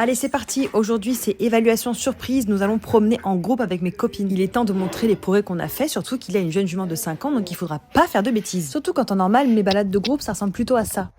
Allez, c'est parti. Aujourd'hui, c'est évaluation surprise. Nous allons promener en groupe avec mes copines. Il est temps de montrer les progrès qu'on a fait, surtout qu'il y a une jeune jument de 5 ans, donc il faudra pas faire de bêtises. Surtout quand en normal, mes balades de groupe, ça ressemble plutôt à ça.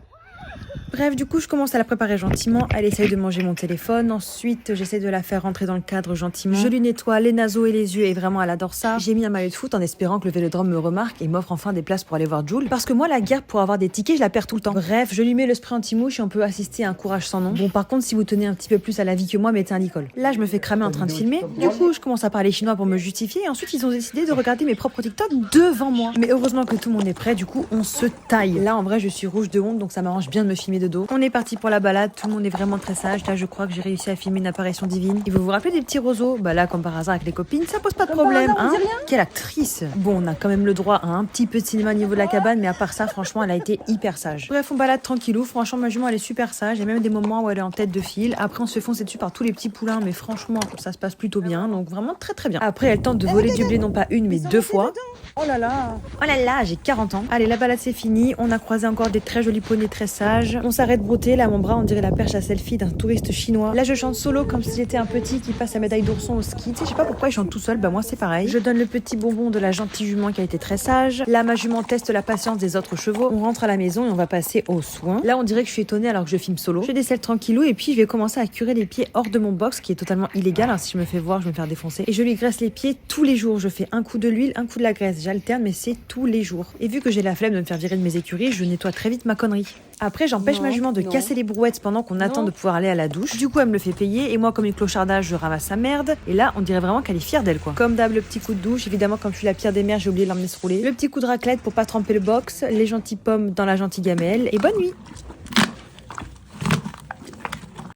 Bref, du coup, je commence à la préparer gentiment. Elle essaye de manger mon téléphone. Ensuite, j'essaie de la faire rentrer dans le cadre gentiment. Je lui nettoie les naseaux et les yeux et vraiment, elle adore ça. J'ai mis un maillot de foot en espérant que le vélodrome me remarque et m'offre enfin des places pour aller voir Jules. Parce que moi, la guerre pour avoir des tickets, je la perds tout le temps. Bref, je lui mets le spray anti-mouche et on peut assister à un courage sans nom. Bon, par contre, si vous tenez un petit peu plus à la vie que moi, mettez un licol. Là, je me fais cramer en train de filmer. Du coup, je commence à parler chinois pour me justifier. Et ensuite, ils ont décidé de regarder mes propres TikTok devant moi. Mais heureusement que tout le monde est prêt. Du coup, on se taille. Là, en vrai, je suis rouge de honte, donc ça m'arrange bien de me filmer de dos. On est parti pour la balade, tout le monde est vraiment très sage. Là, je crois que j'ai réussi à filmer une apparition divine. Et vous vous rappelez des petits roseaux? Bah là, comme par hasard avec les copines, ça pose pas de problème, hein? Quelle actrice! Bon, on a quand même le droit à un petit peu de cinéma au niveau de la cabane, mais à part ça, franchement, elle a été hyper sage. Bref, on balade tranquillou. Franchement, ma jument, elle est super sage. Il y a même des moments où elle est en tête de file. Après, on se fait foncer dessus par tous les petits poulains, mais franchement, ça se passe plutôt bien. Donc vraiment très très bien. Après, elle tente de voler du blé, non pas une, mais 2 fois. Oh là là! Oh là là, j'ai 40 ans. Allez, la balade c'est fini. On a croisé encore des très jolis poneys très sages. On s'arrête brouter. Là, mon bras, on dirait la perche à selfie d'un touriste chinois. Là, je chante solo comme si j'étais un petit qui passe la médaille d'ourson au ski. Tu sais, je sais pas pourquoi il chante tout seul. Bah, moi, c'est pareil. Je donne le petit bonbon de la gentille jument qui a été très sage. Là, ma jument teste la patience des autres chevaux. On rentre à la maison et on va passer aux soins. Là, on dirait que je suis étonnée alors que je filme solo. Je décèle tranquillou et puis je vais commencer à curer les pieds hors de mon box qui est totalement illégal. Hein. Si je me fais voir, je vais me faire défoncer. Et je lui graisse les pieds tous les jours. Je fais un coup de l'huile, un coup de la graisse. J'alterne, mais c'est tous les jours. Et vu que j'ai la flemme de me faire virer de mes écuries, je nettoie très vite ma connerie. Après, j'empêche ma jument de casser les brouettes pendant qu'on attend de pouvoir aller à la douche. Du coup, elle me le fait payer et moi, comme une clochardasse, je ramasse sa merde. Et là, on dirait vraiment qu'elle est fière d'elle, quoi. Comme d'hab, le petit coup de douche. Évidemment, comme je suis la pire des mères, j'ai oublié de l'emmener se rouler. Le petit coup de raclette pour pas tremper le box. Les gentilles pommes dans la gentille gamelle. Et bonne nuit!